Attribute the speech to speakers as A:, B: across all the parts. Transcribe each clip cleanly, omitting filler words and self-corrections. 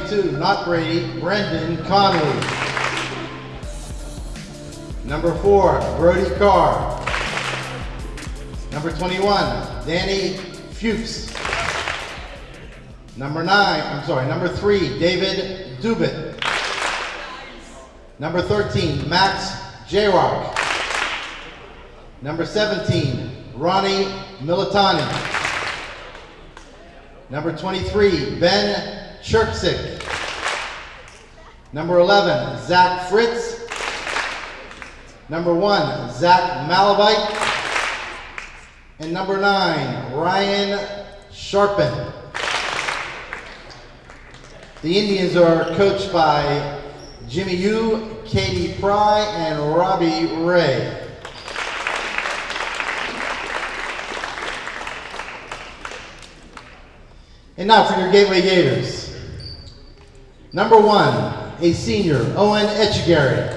A: 22, not Brady, Brendan Conley. Number 4, Brody Carr. Number 21, Danny Fuchs. Number 3, David Dubit. Number 13, Max J-Rock. Number 17, Ronnie Militani. Number 23, Ben Cherpsik. Number 11, Zach Fritz. Number 1, Zach Malavite. And number 9, Ryan Sharpen. The Indians are coached by Jimmy Yu, Katie Pry, and Robbie Ray. And now for your Gateway Gators. Number 1, a senior, Owen Etchegary.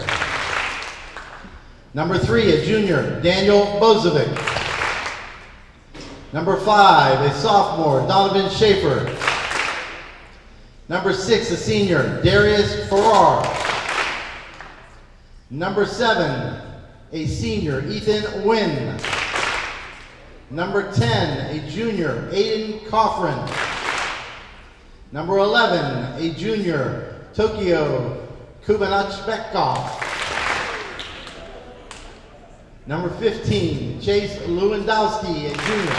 A: Number 3, a junior, Daniel Bozovic. Number 5, a sophomore, Donovan Schaefer. Number 6, a senior, Darius Farrar. Number 7, a senior, Ethan Wynn. Number 10, a junior, Aiden Coffrin. Number 11, a junior, Tokyo Kubanachbekov. Number 15, Chase Lewandowski, a junior.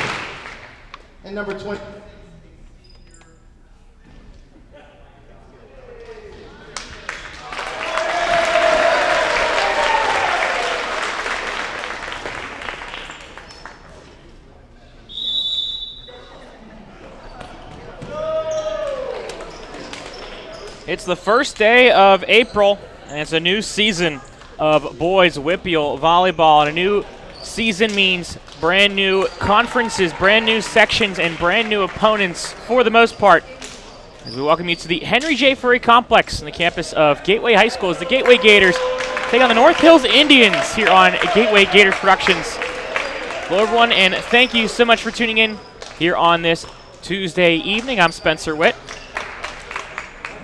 A: And number 20.
B: It's the first day of April, and it's a new season of boys WPIAL volleyball. And a new season means brand new conferences, brand new sections, and brand new opponents for the most part. As we welcome you to the Henry J. Furry Complex on the campus of Gateway High School as the Gateway Gators take on the North Hills Indians here on Gateway Gators Productions. Hello everyone, and thank you so much for tuning in here on this Tuesday evening. I'm Spencer Witt.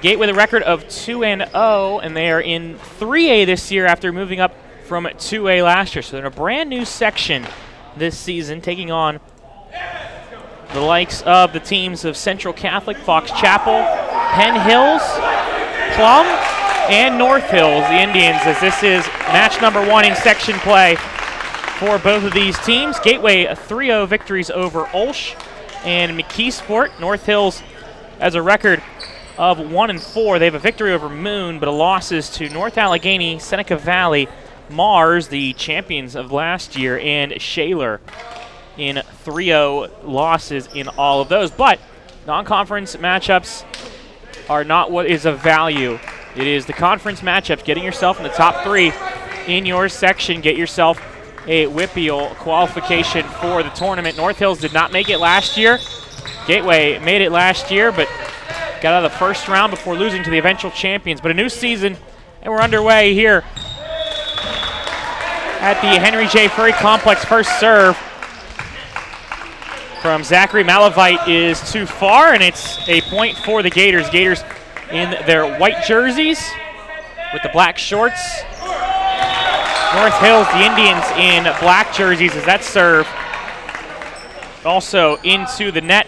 B: Gateway with a record of 2-0, and they are in 3A this year after moving up from 2A last year. So they're in a brand new section this season, taking on the likes of the teams of Central Catholic, Fox Chapel, Penn Hills, Plum, and North Hills, the Indians, as this is match number 1 in section play for both of these teams. Gateway 3-0 victories over Olsh and McKeesport. North Hills has a record of 1-4. They have a victory over Moon, but a losses to North Allegheny, Seneca Valley, Mars, the champions of last year, and Shaler in 3-0 losses in all of those. But non-conference matchups are not what is of value. It is the conference matchups, getting yourself in the top 3 in your section, get yourself a WPIAL qualification for the tournament. North Hills did not make it last year. Gateway made it last year, but got out of the first round before losing to the eventual champions. But a new season, and we're underway here at the Henry J. Furry Complex. First serve from Zachary Malavite is too far, and it's a point for the Gators. Gators in their white jerseys with the black shorts. North Hills, the Indians, in black jerseys as that serve also into the net.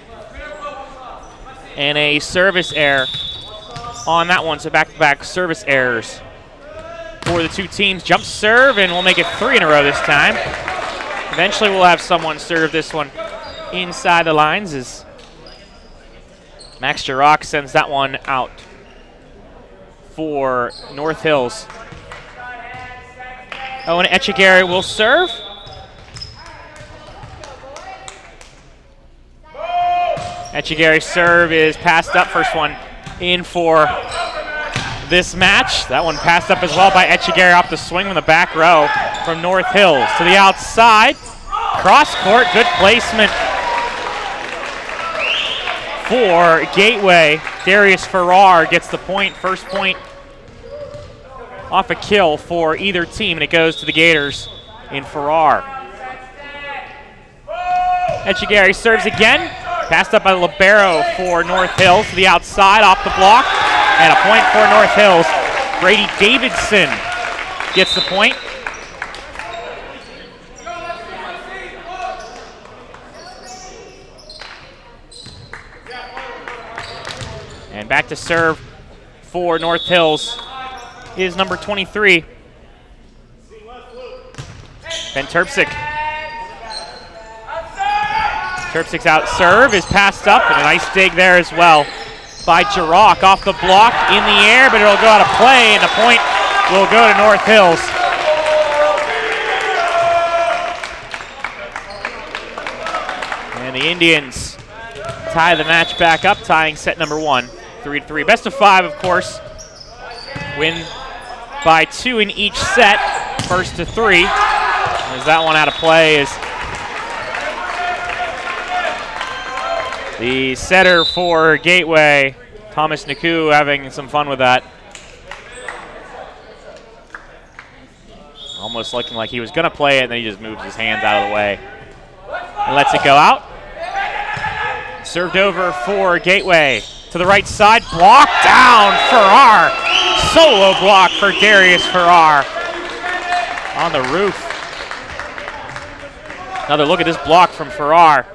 B: And a service error on that one, so back-to-back service errors for the two teams. Jump serve, and we'll make it 3 in a row this time. Eventually we'll have someone serve this one inside the lines as Max Jarrock sends that one out for North Hills. Owen Etchegary will serve. Etchegary's serve is passed up. First one in for this match. That one passed up as well by Etchegary off the swing from the back row from North Hills. To the outside. Cross court. Good placement for Gateway. Darius Farrar gets the point. First point off a kill for either team, and it goes to the Gators in Farrar. Etchegary serves again. Passed up by Libero for North Hills to the outside, off the block. And a point for North Hills. Brady Davidson gets the point. And back to serve for North Hills is number 23, Ben Terpsik. Terpsik's out serve is passed up, and a nice dig there as well by Jarrah. Off the block, in the air, but it'll go out of play, and the point will go to North Hills. And the Indians tie the match back up, tying set number 1, 3-3. Best of 5, of course. Win by 2 in each set, first to 3. As that one out of play is the setter for Gateway, Thomas Naku, having some fun with that. Almost looking like he was going to play it, and then he just moves his hands out of the way and lets it go out. Served over for Gateway. To the right side, block down, Farrar. Solo block for Darius Farrar on the roof. Another look at this block from Farrar.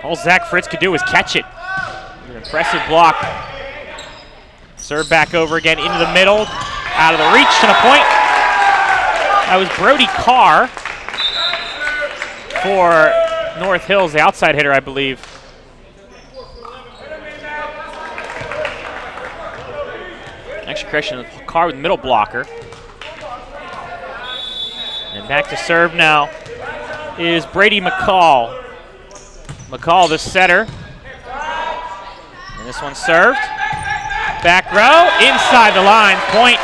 B: All Zach Fritz could do was catch it. An impressive block. Serve back over again into the middle. Out of the reach and a point. That was Brody Carr for North Hills, the outside hitter, I believe. Extra correction, Carr with middle blocker. And back to serve now is Brady McCall. McCall, the setter. And this one served. Back row, inside the line, point.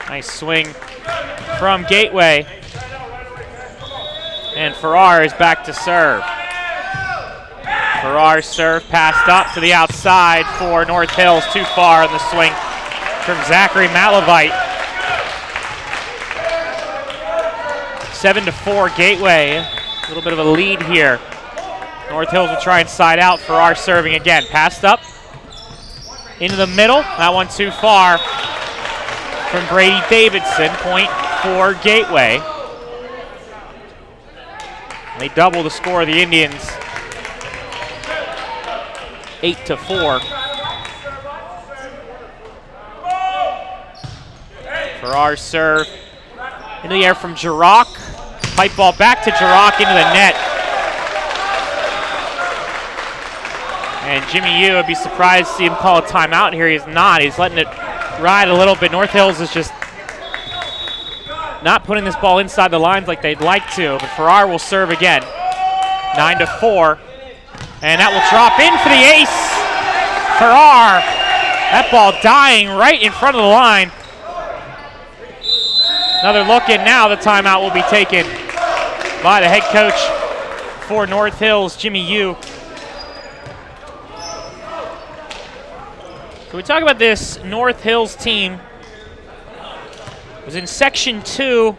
B: Nice swing from Gateway. And Farrar is back to serve. Farrar's serve passed up to the outside for North Hills. Too far on the swing from Zachary Malavite. 7-4 Gateway. A little bit of a lead here. North Hills will try and side out. Farrar serving again. Passed up into the middle. That one too far from Brady Davidson. Point for Gateway. They double the score of the Indians. 8-4. Farrar's serve into the air from Jarrah. Pipe ball back to Jarrah into the net. And Jimmy Yu, I'd be surprised to see him call a timeout here. He's not. He's letting it ride a little bit. North Hills is just not putting this ball inside the lines like they'd like to. But Farrar will serve again. 9-4. And that will drop in for the ace. Farrar. That ball dying right in front of the line. Another look in now. The timeout will be taken by the head coach for North Hills, Jimmy Yu. So we talk about this North Hills team. It was in Section 2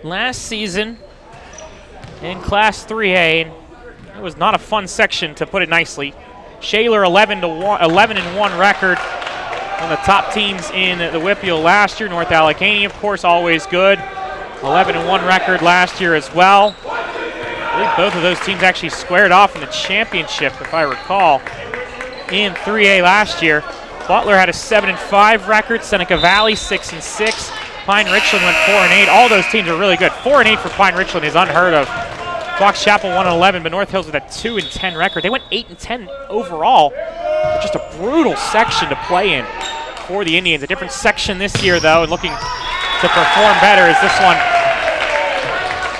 B: last season in Class 3A. It was not a fun section, to put it nicely. Shaler 11-1 record. One of the top teams in the WPIAL last year. North Allegheny, of course, always good. 11-1 record last year as well. I believe both of those teams actually squared off in the championship, if I recall, in 3A last year. Butler had a 7-5 record. Seneca Valley 6-6. Pine Richland went 4-8. All those teams are really good. 4-8 for Pine Richland is unheard of. Fox Chapel 1-11, but North Hills with a 2-10 record. They went 8-10 overall. Just a brutal section to play in for the Indians. A different section this year, though, and looking to perform better is this one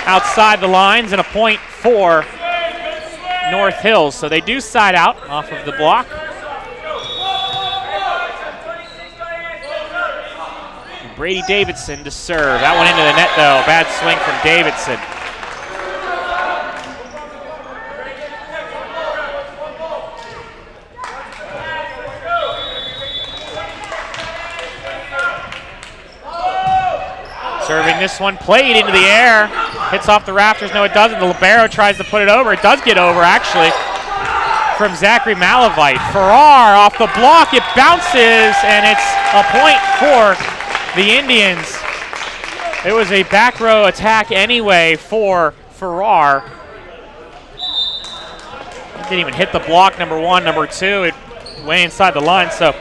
B: outside the lines, and a point for North Hills. So they do side out off of the block. And Brady Davidson to serve. That one into the net, though. Bad swing from Davidson. Serving this one, played into the air. Hits off the rafters. No, it doesn't. The libero tries to put it over. It does get over, actually, from Zachary Malavite. Farrar off the block. It bounces, and it's a point for the Indians. It was a back row attack anyway for Farrar. Didn't even hit the block, number one, number two. It went inside the line, so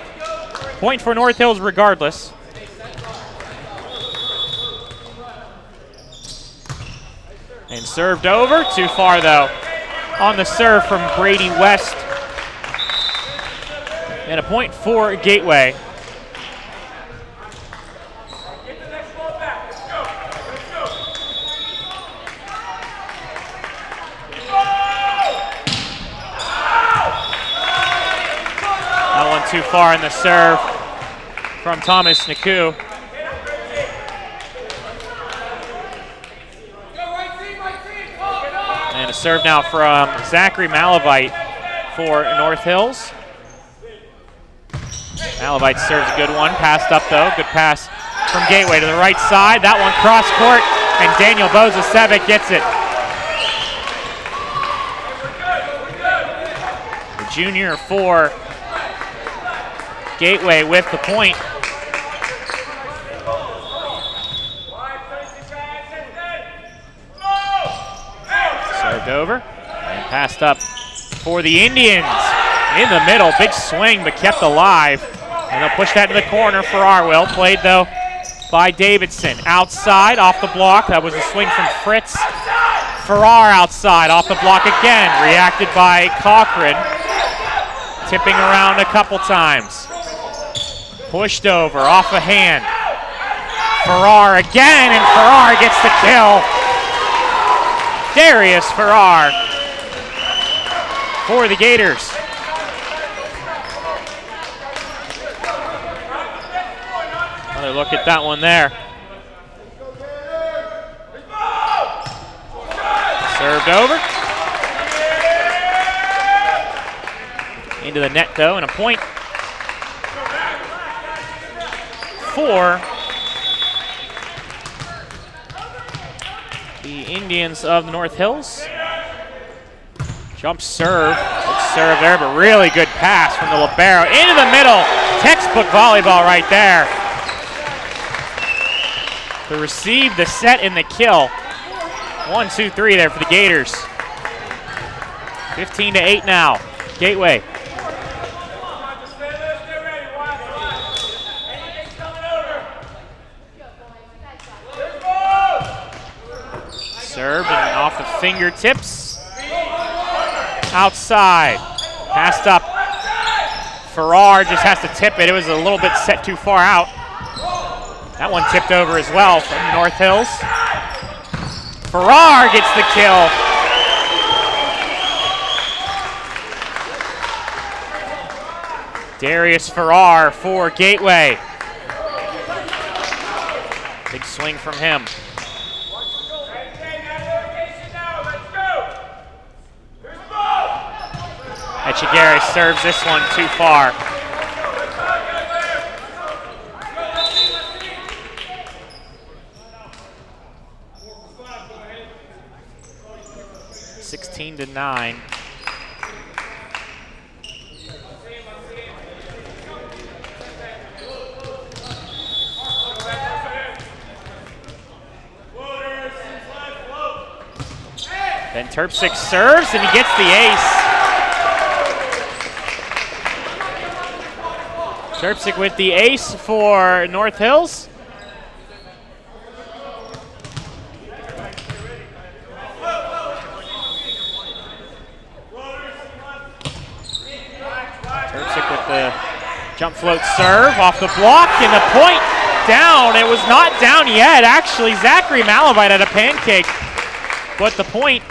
B: point for North Hills regardless. And served over, too far though. On the serve from Brady West. And a point for Gateway. That one too far in the serve from Thomas Naku. And a serve now from Zachary Malavite for North Hills. Malavite serves a good one, passed up though, good pass from Gateway to the right side. That one cross court, and Daniel Bozasevic gets it. The junior for Gateway with the point. Served over and passed up for the Indians. In the middle, big swing but kept alive. And they'll push that to the corner for Arwell. Played though by Davidson. Outside, off the block. That was a swing from Fritz. Farrar outside, off the block again. Reacted by Cochran. Tipping around a couple times. Pushed over, off a hand. Farrar again, and Farrar gets the kill. Darius Farrar for the Gators. Another look at that one there. Served over. Into the net though, and a point for the Indians of the North Hills. Jump serve. Good serve there, but really good pass from the libero. Into the middle. Textbook volleyball right there. To receive the set and the kill. 1, 2, 3 there for the Gators. 15-8 now. Gateway. Served and off the fingertips. Outside. Passed up. Farrar just has to tip it. It was a little bit set too far out. That one tipped over as well from North Hills. Farrar gets the kill. Darius Farrar for Gateway. Big swing from him. Echegaray serves this one too far. To 9. Then Terpsik serves and he gets the ace. Terpsik with the ace for North Hills. Jump float serve off the block, and the point down. It was not down yet, actually. Zachary Malavite had a pancake, but the point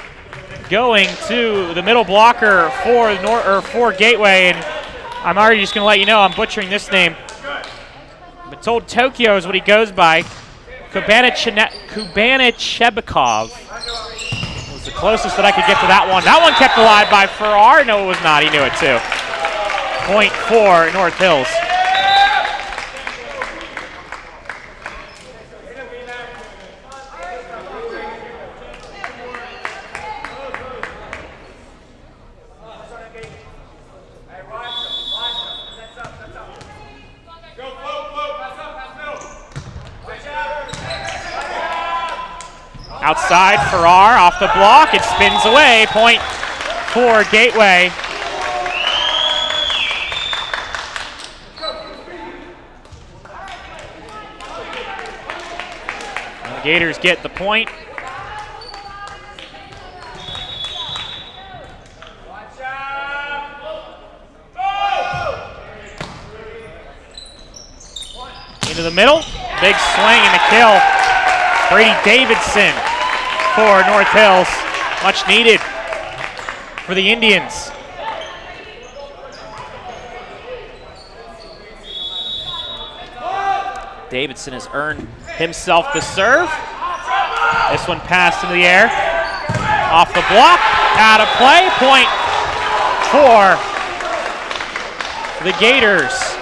B: going to the middle blocker for Gateway, and I'm already just going to let you know I'm butchering this name. But told Tokyo is what he goes by. Kubanachebikov was the closest that I could get to that one. That one kept alive by Farrar. No, it was not. He knew it too. Point for North Hills. Outside, Farrar off the block. It spins away. Point for Gateway. And the Gators get the point. Into the middle, big swing and the kill. Brady Davidson for North Hills, much needed for the Indians. Davidson has earned himself the serve. This one passed into the air, off the block, out of play, point for the Gators.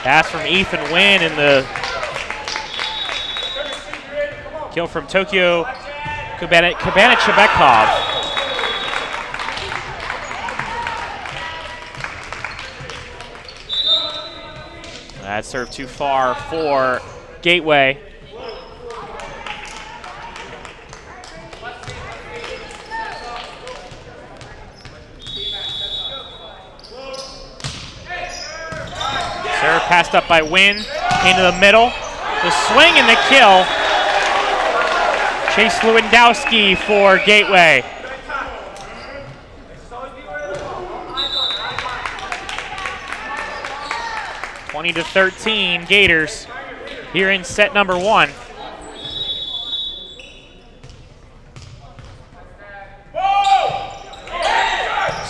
B: Pass from Ethan Wynn and the kill from Tokyo Kabana-Chebekov. That served too far for Gateway. Serve passed up by Wynn into the middle. The swing and the kill. Chase Lewandowski for Gateway. (20 to 13) Gators here in set number 1.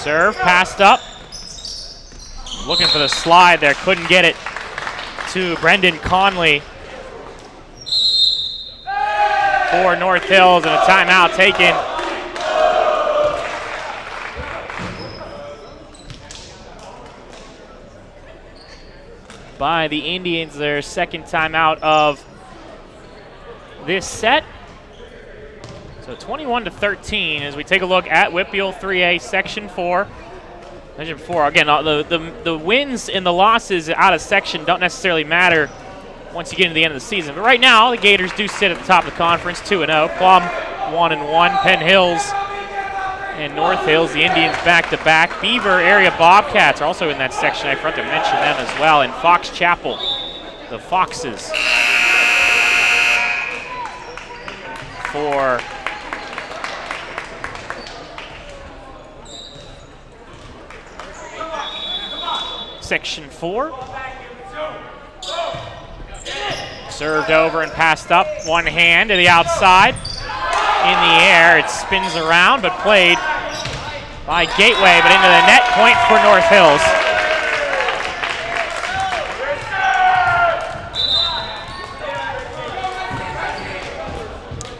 B: Serve passed up. Looking for the slide there, couldn't get it to Brendan Conley for North Hills, and a timeout taken. By the Indians, their second timeout of this set. So 21 to 13 as we take a look at WPIAL 3A Section 4. Mentioned before, again, the wins and the losses out of section don't necessarily matter once you get into the end of the season. But right now, the Gators do sit at the top of the conference, 2-0. Plum, 1-1. Penn Hills and North Hills, the Indians back-to-back. Beaver area Bobcats are also in that section. I forgot to mention them as well. And Fox Chapel, the Foxes, for Section 4. Served over and passed up, one hand to the outside. In the air, it spins around, but played by Gateway, but into the net, point for North Hills.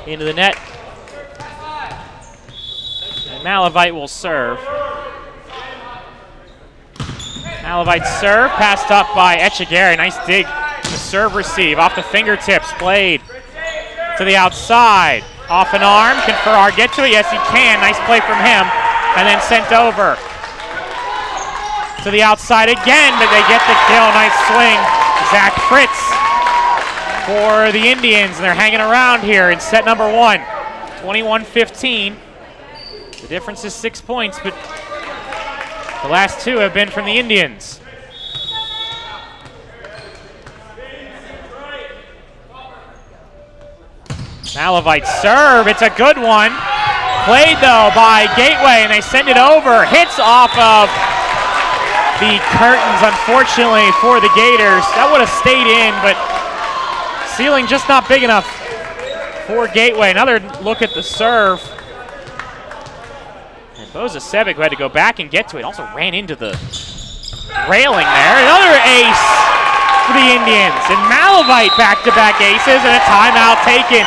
B: Into the net. And Malavite will serve. Malavite serve, passed up by Echegari. Nice dig. The serve receive off the fingertips, played to the outside. Off an arm, can Farrar get to it? Yes, he can. Nice play from him. And then sent over to the outside again, but they get the kill. Nice swing. Zach Fritz for the Indians, and they're hanging around here in set number 1. 21-15. The difference is 6 points, but the last 2 have been from the Indians. Malavite serve, it's a good one. Played though by Gateway, and they send it over. Hits off of the curtains, unfortunately, for the Gators. That would have stayed in, but ceiling just not big enough for Gateway. Another look at the serve. And Boza Sevic, who had to go back and get to it, also ran into the railing there. Another ace for the Indians. And Malavite back-to-back aces, and a timeout taken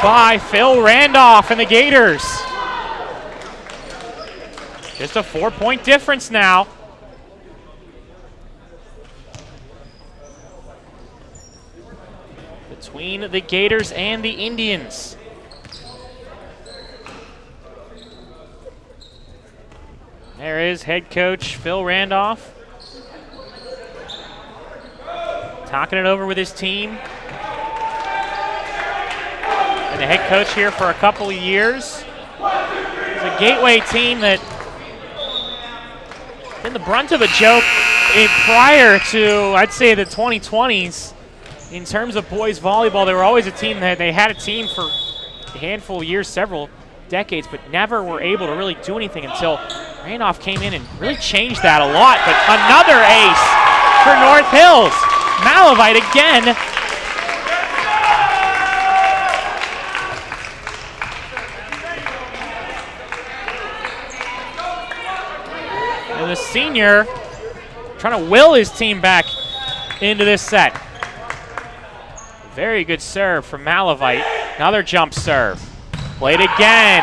B: by Phil Randolph and the Gators. Just a 4-point difference now. Between the Gators and the Indians. There is head coach Phil Randolph. talking it over with his team. And the head coach here for a couple of years. It's a Gateway team that been the brunt of a joke prior to, I'd say, the 2020s. In terms of boys volleyball, they were always a team that they had a team for a handful of years, several decades, but never were able to really do anything until Randolph came in and really changed that a lot. But another ace for North Hills. Malavite again. And the senior trying to will his team back into this set. Very good serve from Malavite. Another jump serve. Played again.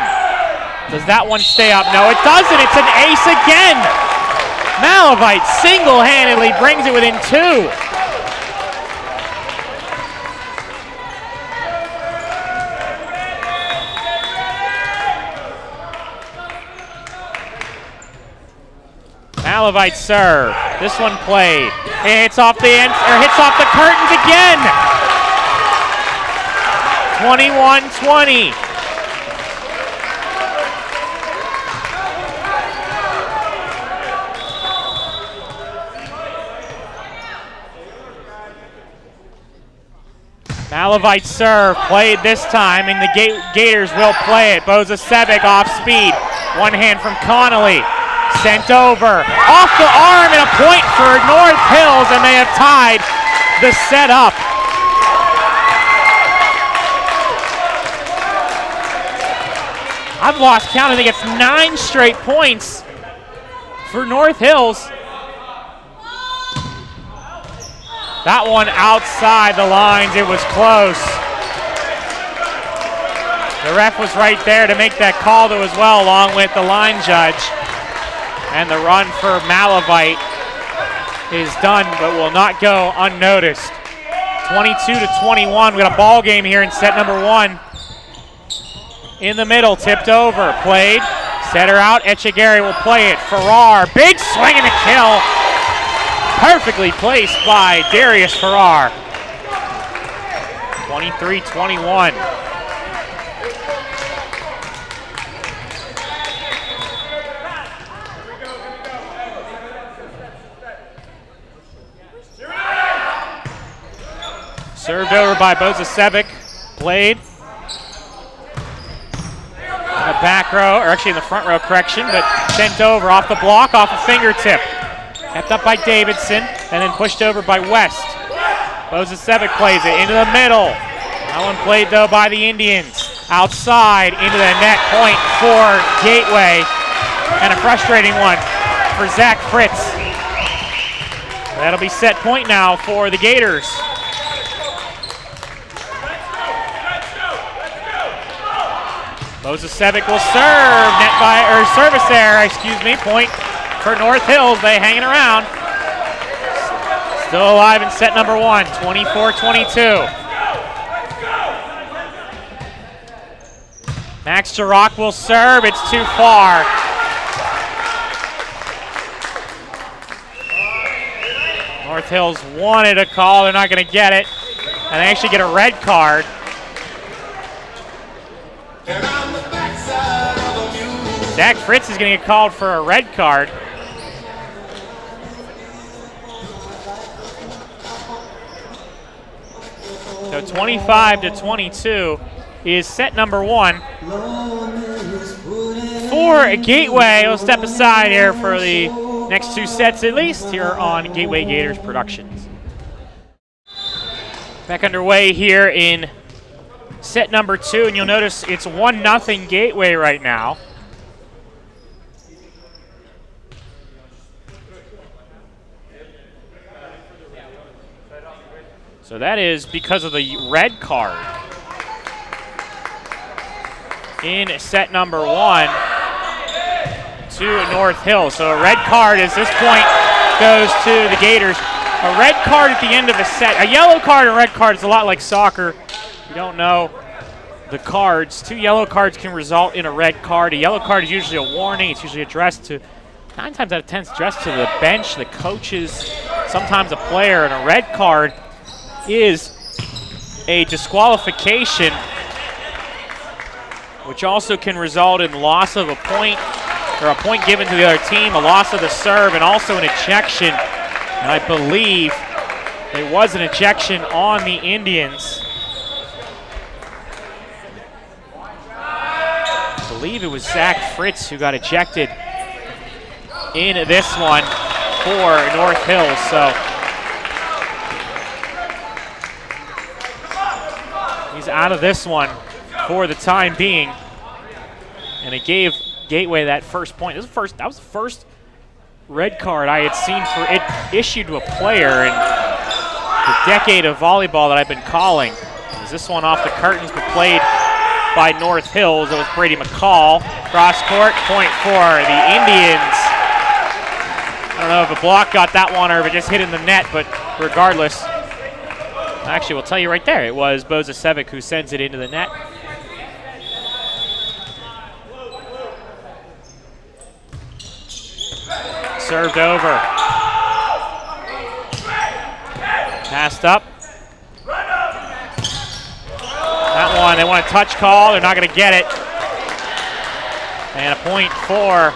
B: Does that one stay up? No, it doesn't. It's an ace again. Malavite single-handedly brings it within 2. Malavite serve. This one played. It hits off the end, or hits off the curtains again. 21-20. Malavite serve played this time, and the Gators will play it. Boza Sevic off speed. One hand from Connolly. Sent over. Off the arm and a point for North Hills, and they have tied the set up. I've lost count. I think it's 9 straight points for North Hills. That one outside the lines. It was close. The ref was right there to make that call though as well, along with the line judge. And the run for Malavite is done, but will not go unnoticed. 22-21. We got a ball game here in set number 1. In the middle, tipped over, played, set her out. Echegari will play it. Farrar, big swing and a kill. Perfectly placed by Darius Farrar. 23-21. Served over by Boza Sevic, played. In the back row, or actually in the front row, correction, but sent over off the block, off a fingertip. Kept up by Davidson, and then pushed over by West. Boza Sevic plays it into the middle. That one played, though, by the Indians. Outside, into the net, point for Gateway. And a frustrating one for Zach Fritz. That'll be set point now for the Gators. Boza Sevic will serve, net by, or service error, point for North Hills. They hanging around. Still alive in set number 1, 24-22. Max Girock will serve, it's too far. North Hills wanted a call, they're not gonna get it. And they actually get a red card. Zach Fritz is going to get called for a red card. So 25-22 is set number 1. For Gateway, we'll step aside here for the next 2 sets at least here on Gateway Gators Productions. Back underway here in set number 2, and you'll notice it's 1-0 Gateway right now. So that is because of the red card in set number 1 to North Hill. So a red card as this point goes to the Gators. A red card at the end of a set. A yellow card and a red card is a lot like soccer. You don't know the cards. 2 yellow cards can result in a red card. A yellow card is usually a warning. It's usually addressed to, 9 times out of 10, it's addressed to the bench, the coaches, sometimes a player. And a red card is a disqualification, which also can result in loss of a point, or a point given to the other team, a loss of the serve, and also an ejection. And I believe there was an ejection on the Indians. I believe it was Zach Fritz who got ejected in this one for North Hills. So he's out of this one for the time being. And it gave Gateway that first point. That was the first red card I had seen for it issued to a player in the decade of volleyball that I've been calling. It was this one off the curtains, but played by North Hills. It was Brady McCall. Cross court, point for the Indians. I don't know if a block got that one or if it just hit in the net, but regardless, actually, we'll tell you right there, it was Bozasevic who sends it into the net. Served over. Passed up. That one, they want a touch call. They're not going to get it. And a point for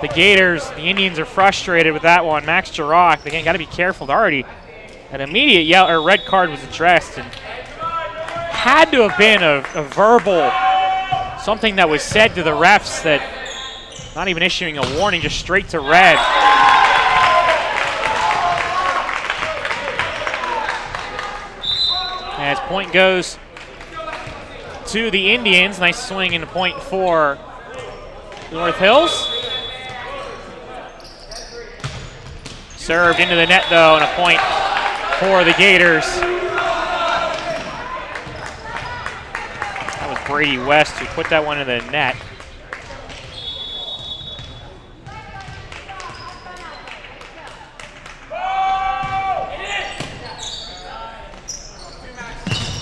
B: the Gators. The Indians are frustrated with that one. Max Girock, again, got to be careful. Already an immediate red card was addressed, and had to have been a verbal, something that was said to the refs, that not even issuing a warning, just straight to red. As point goes to the Indians. Nice swing and a point for North Hills. Served into the net though, and a point for the Gators. That was Brady West who put that one in the net.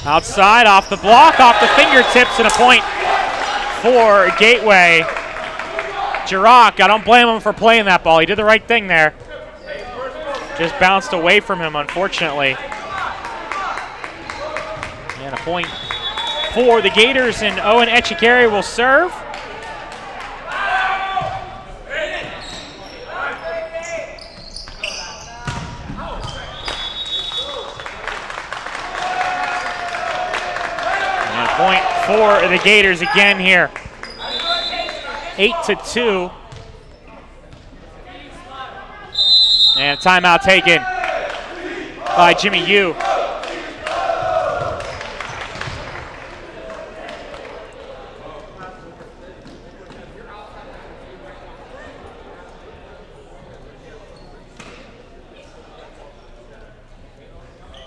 B: Outside, off the block, off the fingertips, and a point for Gateway. Girock, I don't blame him for playing that ball. He did the right thing there. Just bounced away from him, unfortunately. And a point for the Gators, and Owen Echikari will serve. Point for the Gators again here. 8-2. And a timeout taken by Jimmy Yu.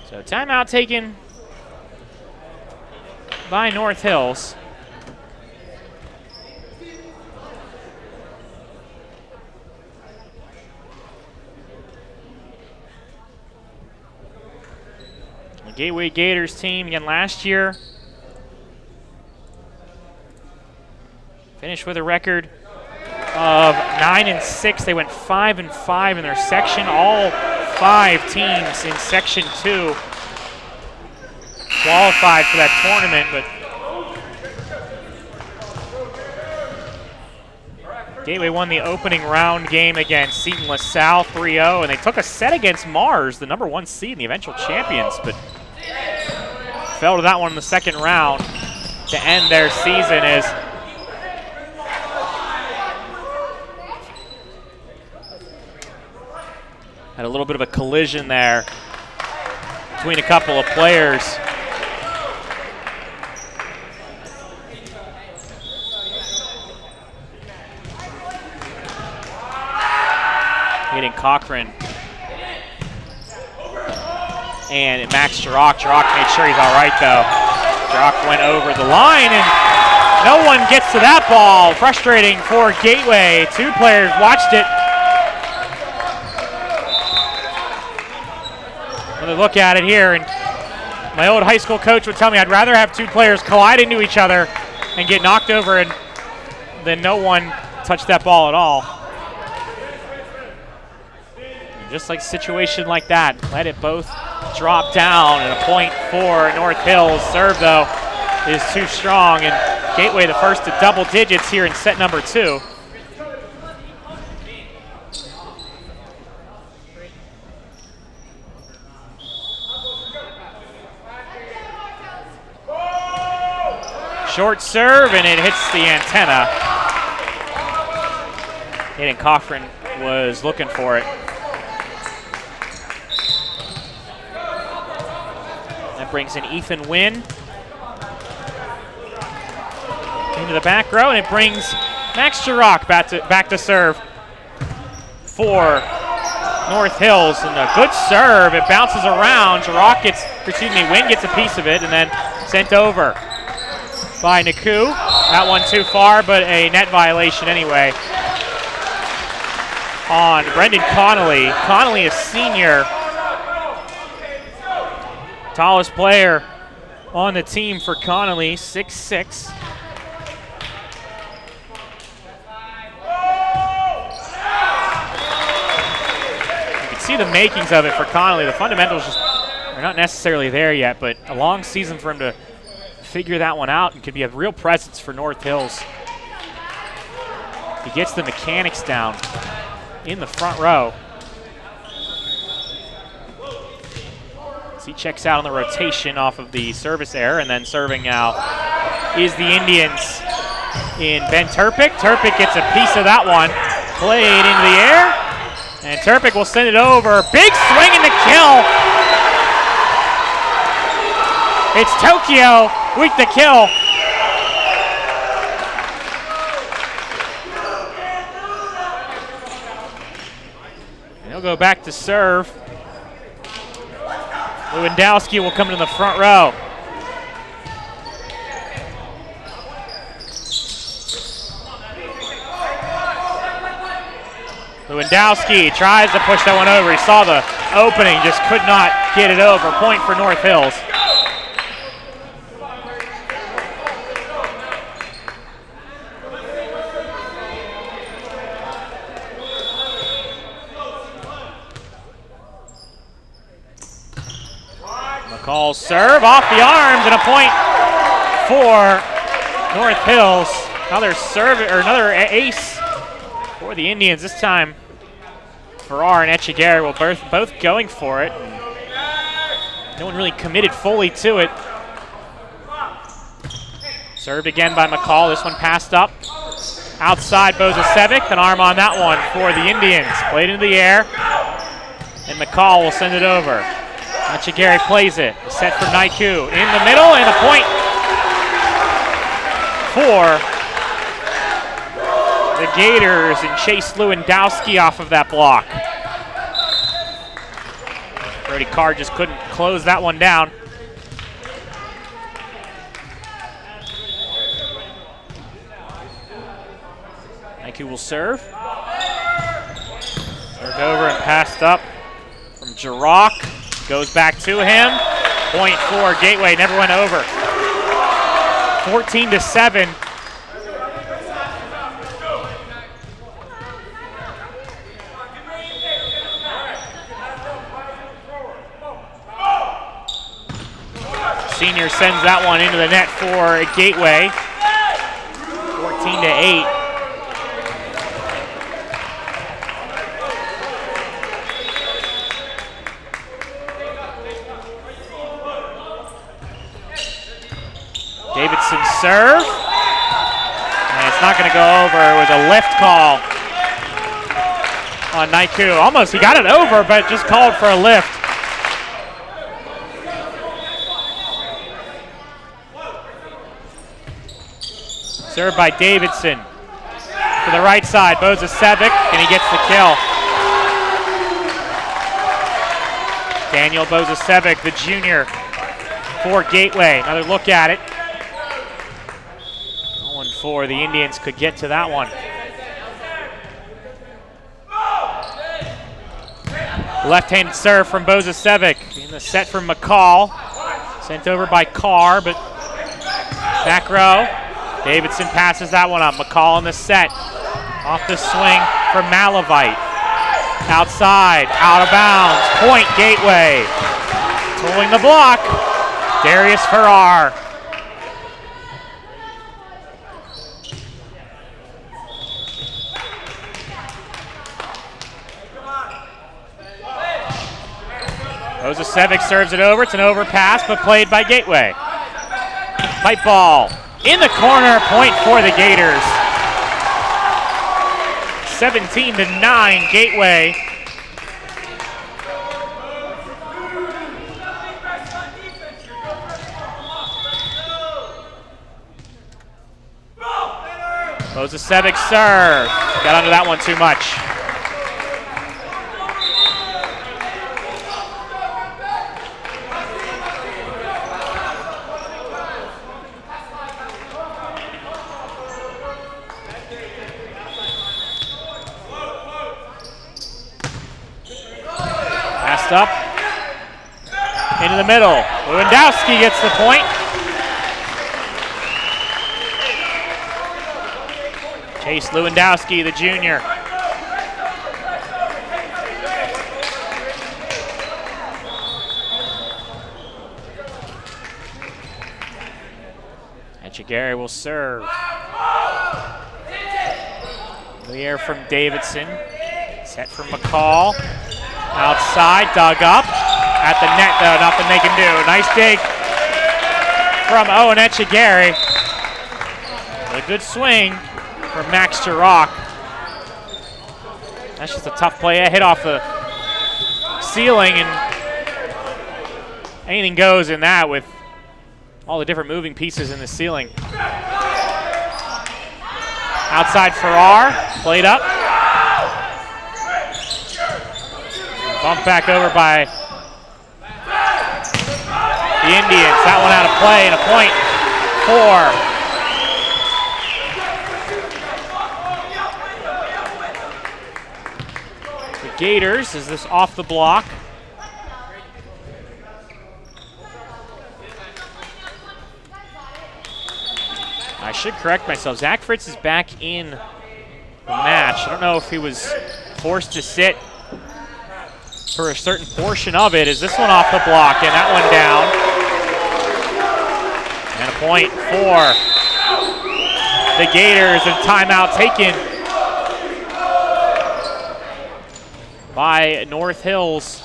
B: So timeout taken by North Hills. The Gateway Gators team, again last year, finished with a record of 9-6. They went 5-5 in their section. All 5 teams in Section 2 qualified for that tournament, but Gateway won the opening round game against Seton LaSalle 3-0, and they took a set against Mars, the number 1 seed and the eventual champions, but fell to that one in the second round to end their season. As had a little bit of a collision there between a couple of players. Hitting Cochran. And Max Girock. Girock made sure he's all right, though. Girock went over the line, and no one gets to that ball. Frustrating for Gateway. 2 players watched it. Another look at it here, and my old high school coach would tell me I'd rather have 2 players collide into each other and get knocked over than no one touch that ball at all. just like a situation like that. Let it both drop down, and a point for North Hills. Serve, though, is too strong, and Gateway the first to double digits here in set number 2. Short serve, and it hits the antenna. Hayden Cochran was looking for it. That brings in Ethan Wynn into the back row, and it brings Max Girock back to serve for North Hills, and a good serve. It bounces around. Wynn gets a piece of it, and then sent over by Naku. That one too far, but a net violation anyway on Brendan Connolly. Connolly, a senior, tallest player on the team for Connolly, 6'6". You can see the makings of it for Connolly. The fundamentals just are not necessarily there yet, but a long season for him to figure that one out and could be a real presence for North Hills. He gets the mechanics down in the front row. So he checks out on the rotation off of the service error, and then serving now is the Indians in Ben Turpik. Turpik gets a piece of that one, played into the air, and Turpik will send it over. Big swing and the kill. It's Tokyo with the kill. And he'll go back to serve. Lewandowski will come into the front row. Lewandowski tries to push that one over. He saw the opening, just could not get it over. Point for North Hills. McCall's serve off the arms, and a point for North Hills. Another ace for the Indians. This time, Farrar and Echegaray were both going for it. No one really committed fully to it. Served again by McCall. This one passed up. Outside Bozasevic, an arm on that one for the Indians. Played into the air, and McCall will send it over. Echegaray plays it. A set from Naiku in the middle, and a point for the Gators, and Chase Lewandowski off of that block. Brody Carr just couldn't close that one down. Naiku will serve. Served over and passed up from Girock. Goes back to him. Point for Gateway, never went over. 14-7. Senior sends that one into the net for Gateway. 14-8. Davidson serve, and it's not going to go over. It was a lift call on Naiku. Almost, he got it over, but just called for a lift. Served by Davidson to the right side. Bozasevic, and he gets the kill. Daniel Bozasevic, the junior for Gateway. Another look at it. For the Indians could get to that one. Left-handed serve from Bozasevic in the set from McCall. Sent over by Carr, but back row. Davidson passes that one up. McCall in the set. Off the swing for Malavite. Outside, out of bounds, point Gateway. Pulling the block, Darius Farrar. Ozasevic serves it over. It's an overpass, but played by Gateway. White ball in the corner, point for the Gators. 17-9, Gateway. Ozasevic serve. Got under that one too much. Passed up. Into the middle. Lewandowski gets the point. Chase Lewandowski, the junior. Etchegary will serve. In the air from Davidson. Set from McCall. Outside, dug up. At the net, though, nothing they can do. Nice dig from Owen Etchegary. A good swing from Max Girock. That's just a tough play. It hit off the ceiling, and anything goes in that with all the different moving pieces in the ceiling. Outside Farrar, played up. Bumped back over by the Indians. That one out of play, and a point for Gators. Is this off the block? I should correct myself. Zach Fritz is back in the match. I don't know if he was forced to sit for a certain portion of it. Is this one off the block? And that one down. And a point for the Gators. A timeout taken by North Hills.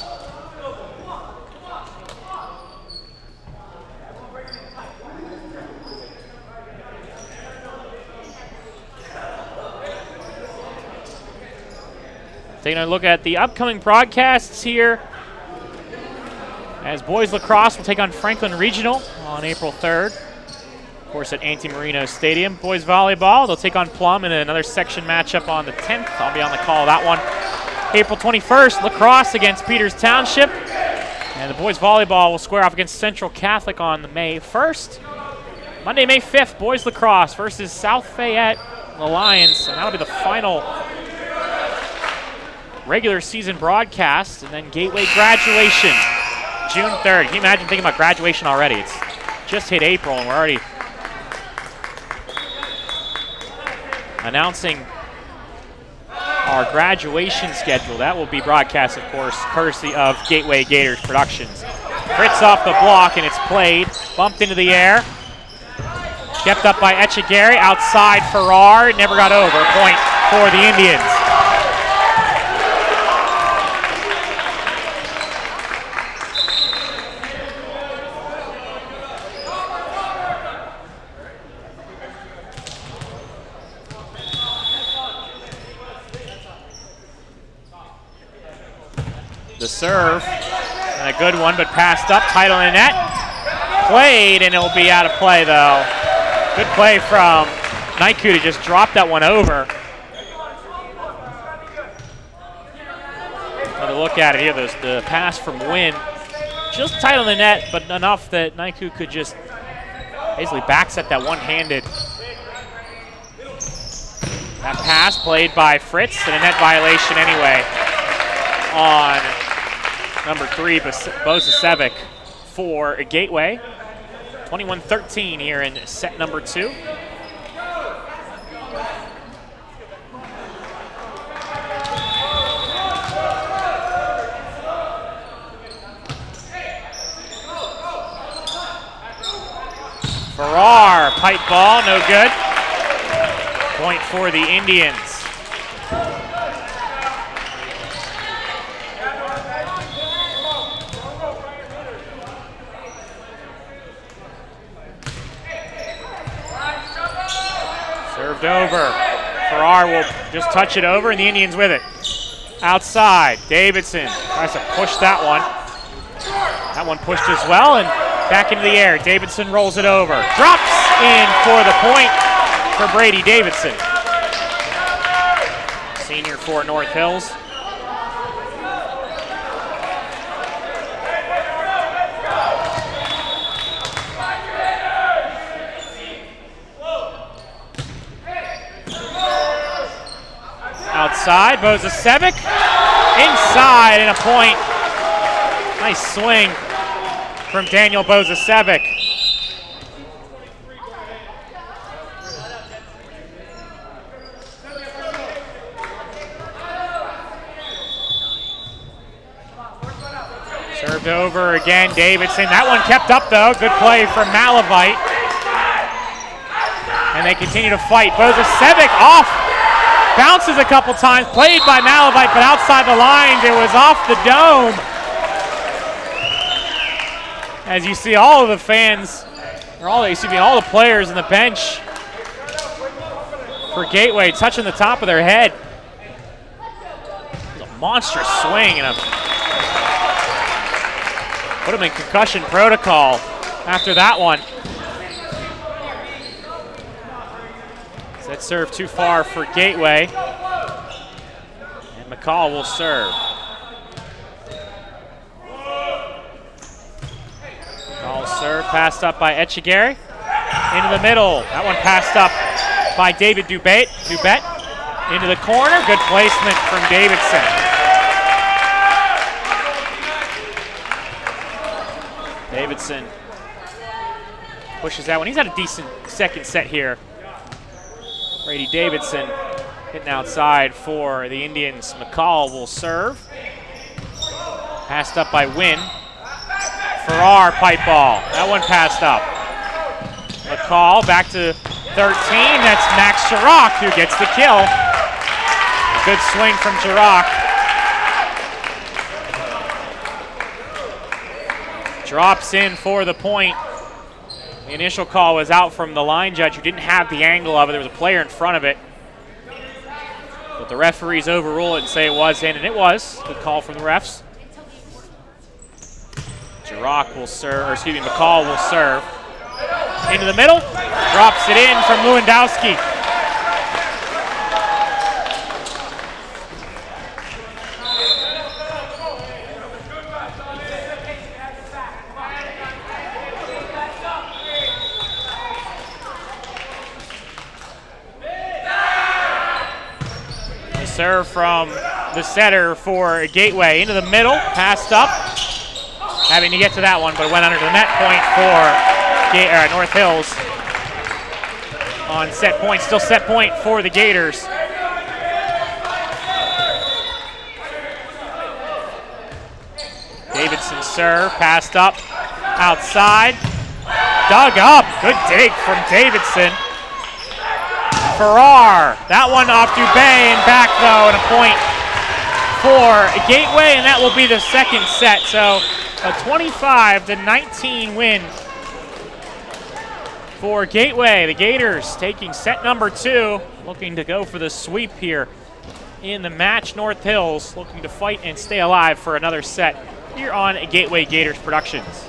B: Taking a look at the upcoming broadcasts here, as boys lacrosse will take on Franklin Regional on April 3rd, of course at Ante Marino Stadium. Boys volleyball, they'll take on Plum in another section matchup on the 10th. I'll be on the call that one. April 21st, lacrosse against Peters Township. And the boys volleyball will square off against Central Catholic on May 1st. Monday, May 5th, boys lacrosse versus South Fayette, the Lions. And that'll be the final regular season broadcast. And then Gateway graduation, June 3rd. Can you imagine thinking about graduation already? It's just hit April and we're already announcing our graduation schedule. That will be broadcast, of course, courtesy of Gateway Gators Productions. Fritz off the block, and it's played. Bumped into the air. Kept up by Etchegary. Outside Farrar. Never got over. Point for the Indians. The serve, and a good one, but passed up, tight on the net. Played, and it'll be out of play, though. Good play from Naiku to just drop that one over. Another look at it here, the pass from Wynn. Just tight on the net, but enough that Naiku could just basically backset that one-handed. That pass played by Fritz, and a net violation anyway on number 3, Bozasevic for Gateway. 21-13 here in set number 2. pipe ball, no good. Point for the Indians. Served over. Farrar will just touch it over, and the Indians with it. Outside, Davidson tries to push that one. That one pushed as well, and back into the air. Davidson rolls it over. Drops in for the point for Brady Davidson. Senior for North Hills. Outside, Bozasevic. Inside and a point. Nice swing from Daniel Bozasevic. Served over again, Davidson. That one kept up though. Good play from Malavite. And they continue to fight. Bozasevic off. Bounces a couple times, played by Malavite, but outside the lines, it was off the dome. As you see all of the fans, or all the players in the bench for Gateway touching the top of their head. It was a monstrous swing and put him in concussion protocol after that one. That serve too far for Gateway. And McCall will serve. McCall serve, passed up by Etchegary. Into the middle. That one passed up by David Dubet. Into the corner. Good placement from Davidson. Davidson pushes that one. He's had a decent second set here. Brady Davidson hitting outside for the Indians. McCall will serve. Passed up by Wynn. Farrar, pipe ball. That one passed up. McCall back to 13. That's Max Chirac who gets the kill. A good swing from Chirac. Drops in for the point. The initial call was out from the line judge who didn't have the angle of it. There was a player in front of it. But the referees overrule it and say it was in, and it was. Good call from the refs. Chirac will serve, or excuse me, McCall will serve. Into the middle. Drops it in from Lewandowski. Serve from the setter for Gateway. Into the middle, passed up. Having to get to that one, but went under the net point for North Hills. On set point, still set point for the Gators. Davidson serve, passed up, outside. Dug up, good dig from Davidson. Farrar, that one off Dubé and back though, and a point for Gateway, and that will be the second set. So a 25-19 win for Gateway. The Gators taking set number 2, looking to go for the sweep here in the match. North Hills looking to fight and stay alive for another set here on Gateway Gators Productions.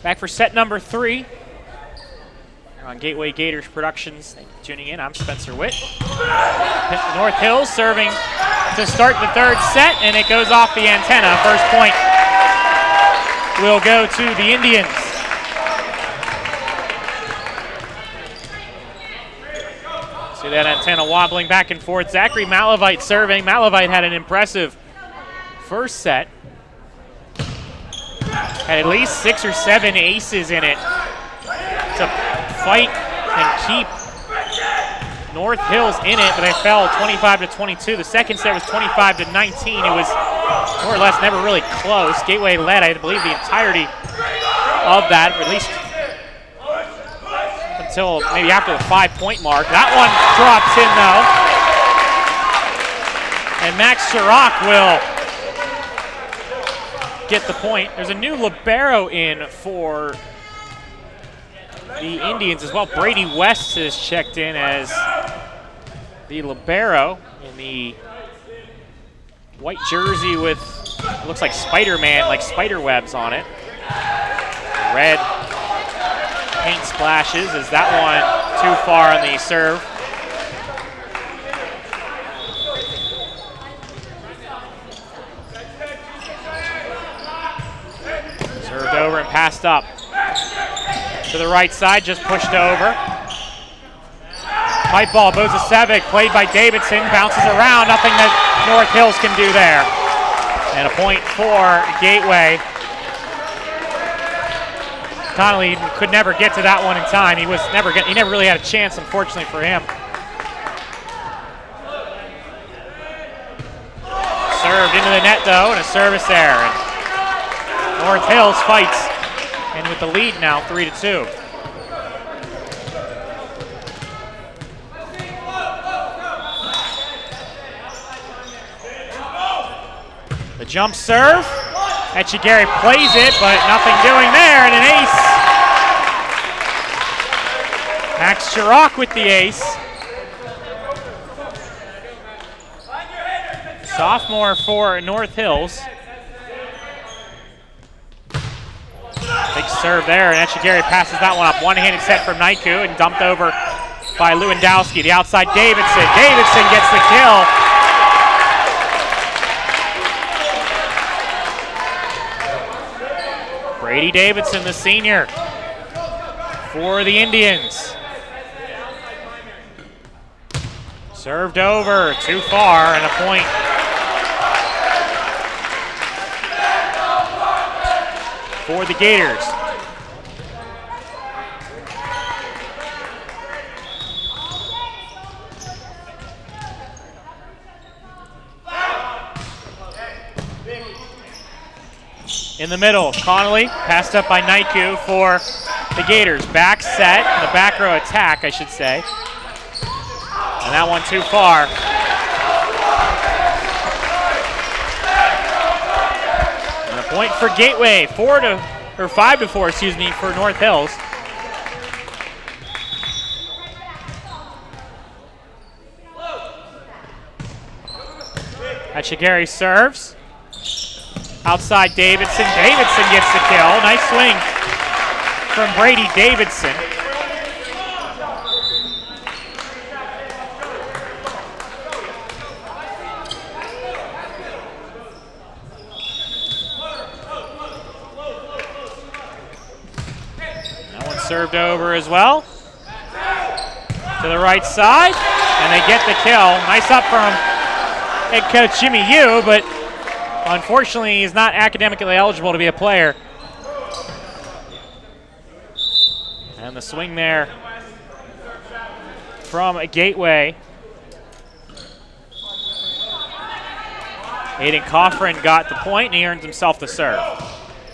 B: Back for set number 3. On Gateway Gators Productions. Thank you for tuning in. I'm Spencer Witt. North Hills serving to start the third set, and it goes off the antenna. First point will go to the Indians. See that antenna wobbling back and forth. Zachary Malavite serving. Malavite had an impressive first set. Had at least 6 or 7 aces in it to fight and keep North Hills in it, but they fell 25-22. The second set was 25-19. It was more or less never really close. Gateway led, I believe, the entirety of that, or at least until maybe after the 5-point mark. That one drops in though. And Max Chirac will get the point. There's a new libero in for the Indians as well. Brady West is checked in as the libero in the white jersey with, it looks like Spider-Man, like spider webs on it. Red paint splashes. Is that one too far on the serve? Served over and passed up. To the right side, just pushed over. Pipe ball, Bozasevic, played by Davidson, bounces around, nothing that North Hills can do there. And a point for Gateway. Connolly could never get to that one in time. He never really had a chance, unfortunately for him. Served into the net though, and a service error. North Hills fights, and with the lead now, 3-2. The jump serve. Etchegary plays it, but nothing doing there, and an ace. Max Chirac with the ace. Sophomore for North Hills. Big serve there, and Etchegary passes that one up. One-handed set from Naiku and dumped over by Lewandowski. The outside Davidson. Davidson gets the kill. Brady Davidson, the senior, for the Indians. Served over, too far, and a point. For the Gators. In the middle, Connolly, passed up by Naiku for the Gators. Back set, the back row attack, I should say. And that one too far. And a point for Gateway, 5-4, excuse me, for North Hills. Etchegary serves. Outside Davidson. Davidson gets the kill. Nice swing from Brady Davidson. That one served over as well. To the right side, and they get the kill. Nice up from head coach Jimmy Yu, but unfortunately, he's not academically eligible to be a player. And the swing there from a Gateway. Aiden Coffrin got the point, and he earns himself the serve.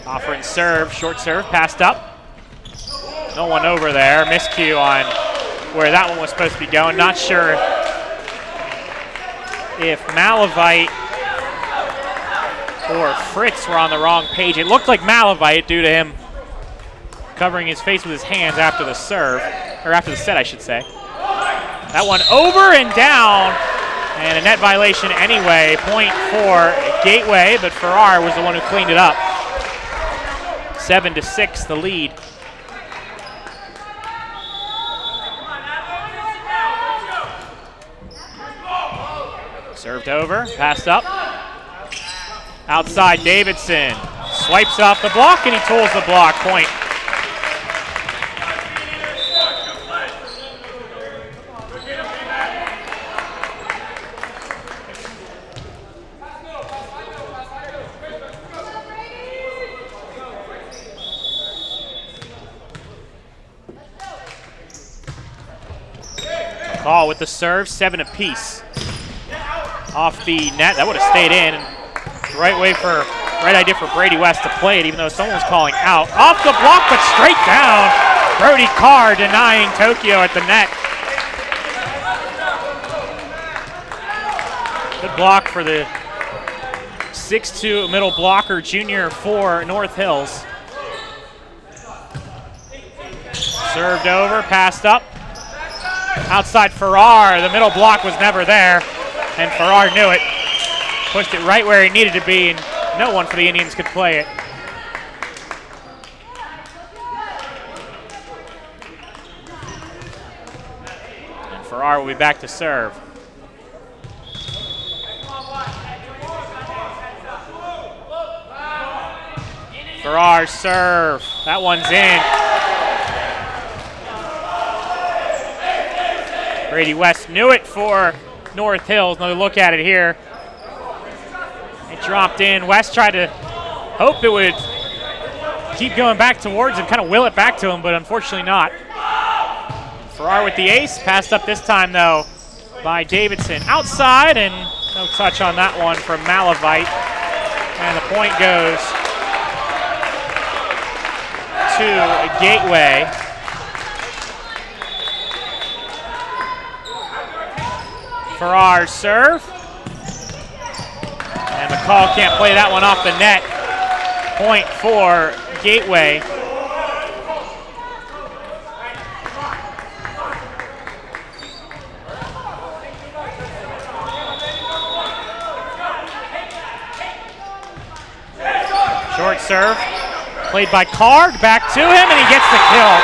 B: Coffrin serve, short serve, passed up. No one over there. Miscue on where that one was supposed to be going. Not sure if Malavite or Fritz were on the wrong page. It looked like Malavite due to him covering his face with his hands after the serve, or after the set, I should say. That one over and down, and a net violation anyway. Point for Gateway, but Farrar was the one who cleaned it up. 7-6, the lead. Served over, passed up. Outside Davidson, swipes off the block, and he tools the block. Point. Call with the serve, 7 apiece. Off the net, that would have stayed in. Right idea for Brady West to play it, even though someone was calling out. Off the block, but straight down. Brody Carr denying Tokyo at the net. Good block for the 6'2" middle blocker, junior for North Hills. Served over, passed up. Outside Farrar, the middle block was never there, and Farrar knew it. Pushed it right where he needed to be, and no one for the Indians could play it. And Farrar will be back to serve. Farrar serve, that one's in. Brady West knew it for North Hills. Another look at it here. It dropped in. West tried to hope it would keep going back towards him, kind of will it back to him, but unfortunately not. Farrar with the ace. Passed up this time, though, by Davidson. Outside, and no touch on that one from Malavite. And the point goes to Gateway. Farrar serve. And McCall can't play that one off the net. Point for Gateway. Short serve. Played by Carr. Back to him, and he gets the kill.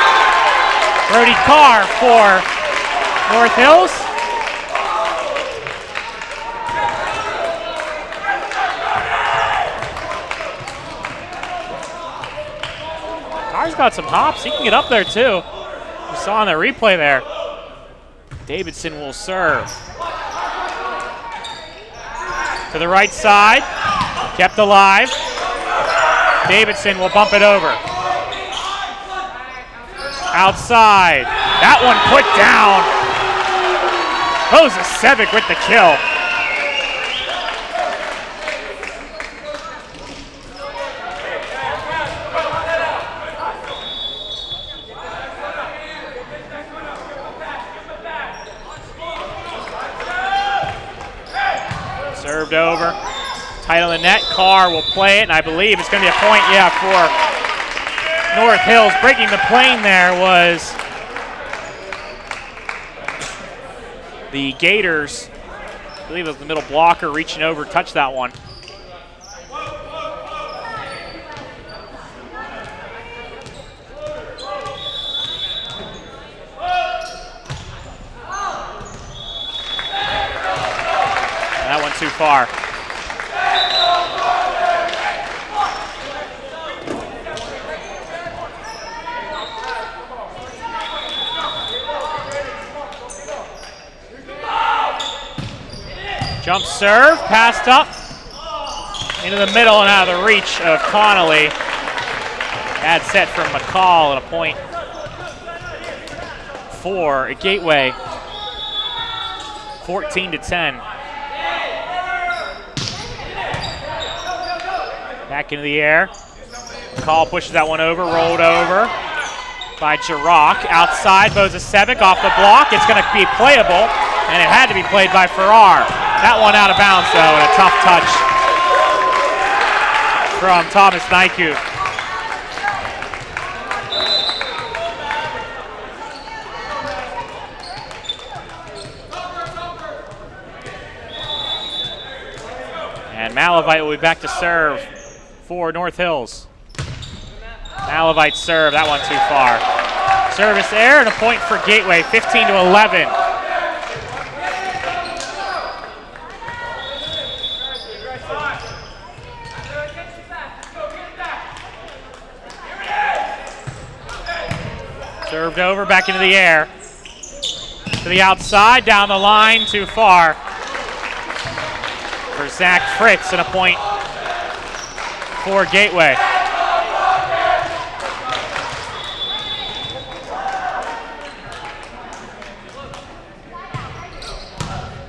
B: Brody Carr for North Hills. Carr's got some hops. He can get up there, too. We saw on the replay there. Davidson will serve. To the right side. Kept alive. Davidson will bump it over. Outside. That one put down. Kozasevic with the kill. Served over. Tight on the net. Carr will play it, and I believe it's going to be a point, for North Hills. Breaking the plane there was the Gators. I believe it was the middle blocker reaching over, touched that one. That one too far. Jump serve, passed up into the middle and out of the reach of Connolly. Bad set from McCall, and a point for Gateway. 14-10. Back into the air. McCall pushes that one over, rolled over by Jarrah. Outside, Bozasevic off the block. It's going to be playable, and it had to be played by Farrar. That one out of bounds, though, and a tough touch from Thomas Naiku. And Malavite will be back to serve for North Hills. Malavite serve, that one too far. Service error and a point for Gateway, 15-11. Served over, back into the air. To the outside, down the line, too far. For Zach Fritz, and a point for Gateway.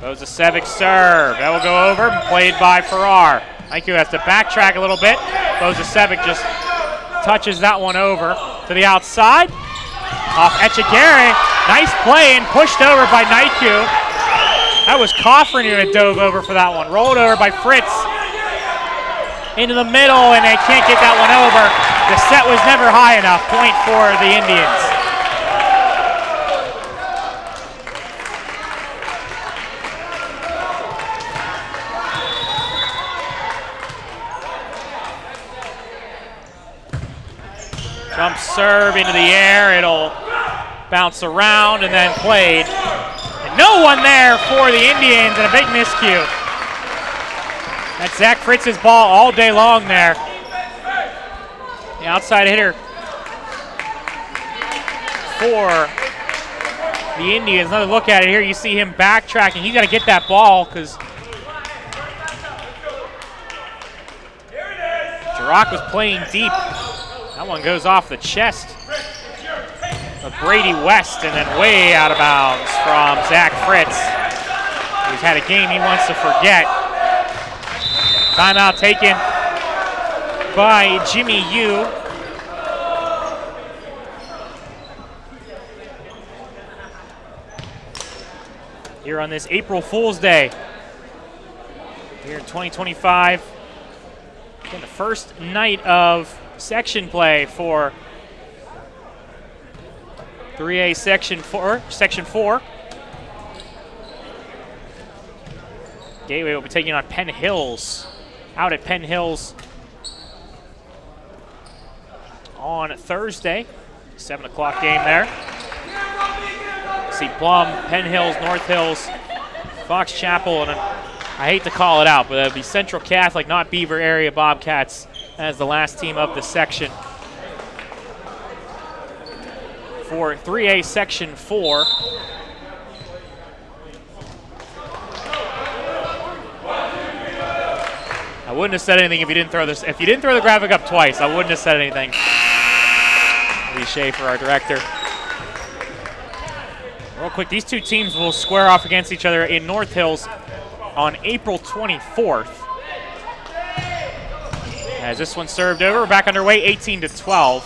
B: Bozasevic serve. That will go over, played by Farrar. Naiku has to backtrack a little bit. Bozasevic just touches that one over to the outside. Off Echegare. Nice play and pushed over by Naiku. That was Coffrin who had dove over for that one. Rolled over by Fritz. Into the middle, and they can't get that one over. The set was never high enough. Point for the Indians. Jump serve into the air. It'll bounce around and then played. And no one there for the Indians, and a big miscue. That's Zach Fritz's ball all day long there. The outside hitter for the Indians. Another look at it here. You see him backtracking. He's got to get that ball because Jurok was playing deep. That one goes off the chest of Brady West and then way out of bounds from Zach Fritz. He's had a game he wants to forget. Timeout taken by Jimmy Yu. Here on this April Fool's Day. Here in 2025. In the first night of section play for 3A Section 4. Gateway will be taking on Penn Hills. Out at Penn Hills on Thursday. 7 o'clock game there. See Plum, Penn Hills, North Hills, Fox Chapel, and I hate to call it out, but it'll be Central Catholic, not Beaver Area Bobcats, as the last team of the section. For 3A Section 4. I wouldn't have said anything if you didn't throw this. If you didn't throw the graphic up twice, I wouldn't have said anything. Lee Schaefer, our director. Real quick, these two teams will square off against each other in North Hills on April 24th. As this one served over, we're back underway, 18-12.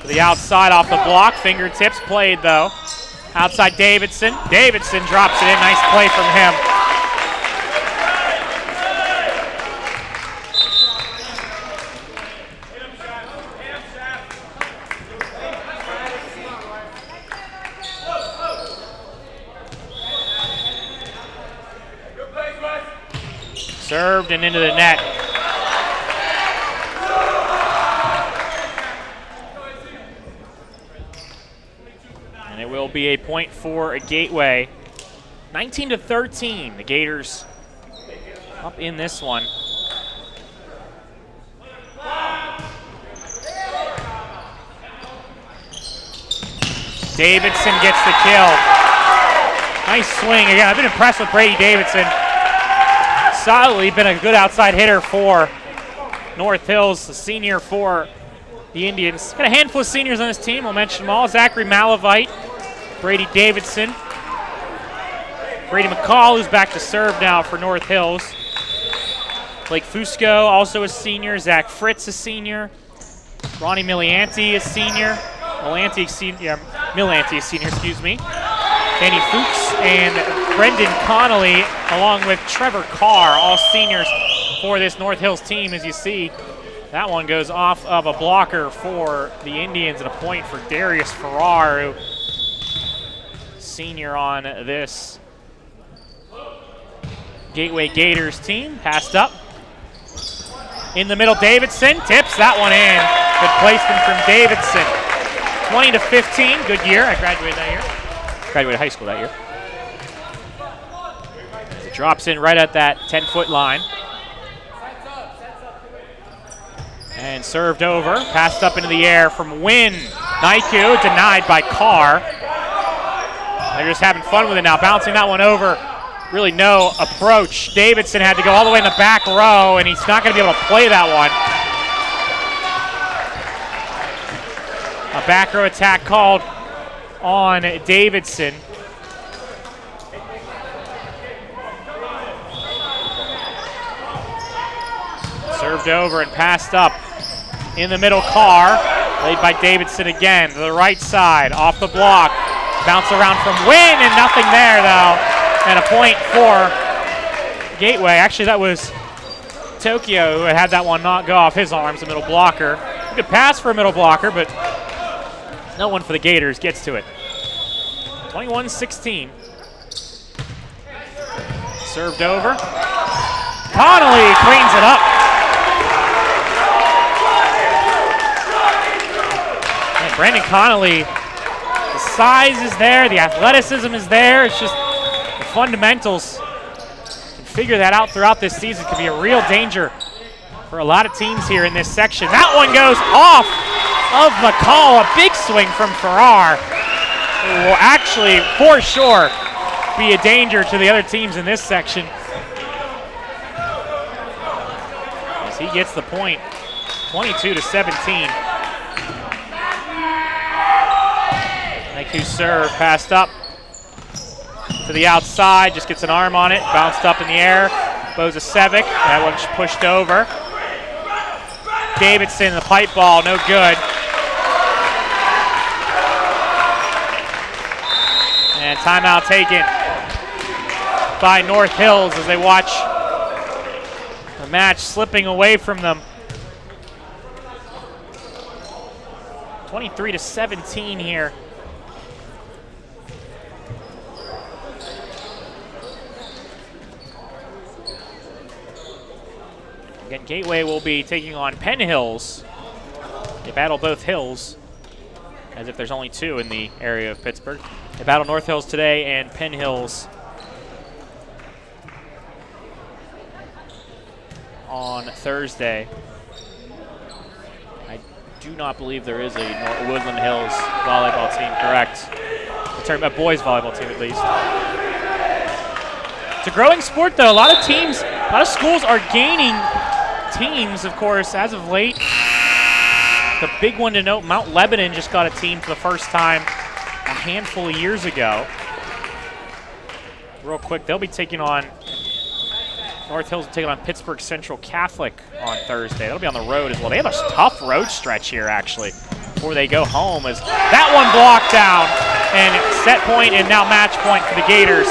B: To the outside off the block, fingertips played though. Outside Davidson. Davidson drops it in. Nice play from him. Served and into the net. And it will be a point for a Gateway. 19-13, the Gators up in this one. Davidson gets the kill. Nice swing. Again, I've been impressed with Brady Davidson. Solidly been a good outside hitter for North Hills, the senior for the Indians. Got a handful of seniors on this team. We'll mention them all. Zachary Malavite, Brady Davidson, Brady McCall, who's back to serve now for North Hills. Blake Fusco, also a senior. Zach Fritz, a senior. Ronnie Milianti, a senior. Millanti, a senior, excuse me. Danny Fuchs and Brendan Connolly, along with Trevor Carr, all seniors for this North Hills team. As you see, that one goes off of a blocker for the Indians and a point for Darius Farrar, who senior on this Gateway Gators team. Passed up. In the middle, Davidson tips that one in. Good placement from Davidson. 20-15, good year. I graduated that year. Graduated high school that year. It drops in right at that 10-foot line. And served over, passed up into the air from Wynn. Naiku denied by Carr. They're just having fun with it now, bouncing that one over. Really no approach. Davidson had to go all the way in the back row, and he's not going to be able to play that one. A back row attack called on Davidson. Served over and passed up in the middle. Carr, laid by Davidson again to the right side, off the block. Bounce around from Wynn, and nothing there, though. And a point for Gateway. Actually, that was Tokyo who had that one not go off his arms, the middle blocker. Good pass for a middle blocker, but no one for the Gators gets to it. 21-16. Served over. Connolly cleans it up. Man, Brandon Connolly, the size is there, the athleticism is there. It's just the fundamentals. Can figure that out throughout this season. Could be a real danger for a lot of teams here in this section. That one goes off of McCall. A big swing from Farrar. It will actually, for sure, be a danger to the other teams in this section. As he gets the point, 22-17. Haiku serve passed up to the outside, just gets an arm on it, bounced up in the air. Bozasevic, that one's pushed over. Davidson, the pipe ball, no good. And timeout taken by North Hills as they watch the match slipping away from them. 23-17 here. Again, Gateway will be taking on Penn Hills. They battle both hills, as if there's only two in the area of Pittsburgh. They battle North Hills today and Penn Hills on Thursday. I do not believe there is a Woodland Hills volleyball team, correct? We're talking about boys volleyball team at least. It's a growing sport though. A lot of teams, a lot of schools are gaining teams, of course, as of late. The big one to note, Mount Lebanon just got a team for the first time a handful of years ago. Real quick, they'll be taking on, North Hills will take on Pittsburgh Central Catholic on Thursday. That'll be on the road as well. They have a tough road stretch here, actually, before they go home. As that one blocked down, and set point and now match point for the Gators.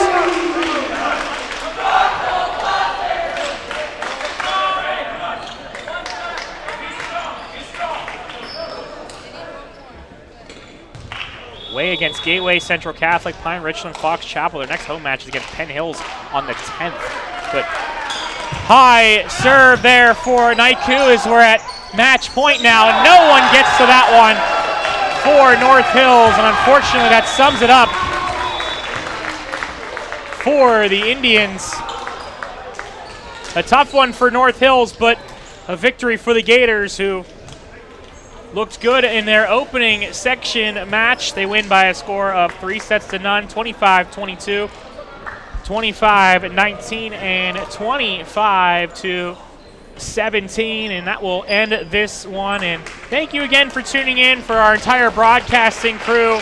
B: Way against Gateway, Central Catholic, Pine Richland, Fox Chapel. Their next home match is against Penn Hills on the 10th. But high serve there for Naiku as we're at match point now, and no one gets to that one for North Hills, and unfortunately that sums it up for the Indians. A tough one for North Hills, but a victory for the Gators, who looked good in their opening section match. They win by a score of 3-0, 25-22, 25-19, and 25-17. And that will end this one. And thank you again for tuning in for our entire broadcasting crew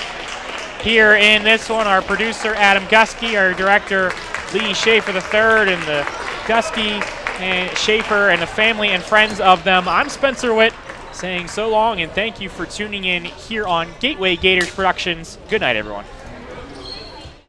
B: here in this one. Our producer, Adam Gusky, our director, Lee Schaefer III, and the Gusky and Schaefer and the family and friends of them. I'm Spencer Witt, saying so long and thank you for tuning in here on Gateway Gators Productions. Good night, everyone.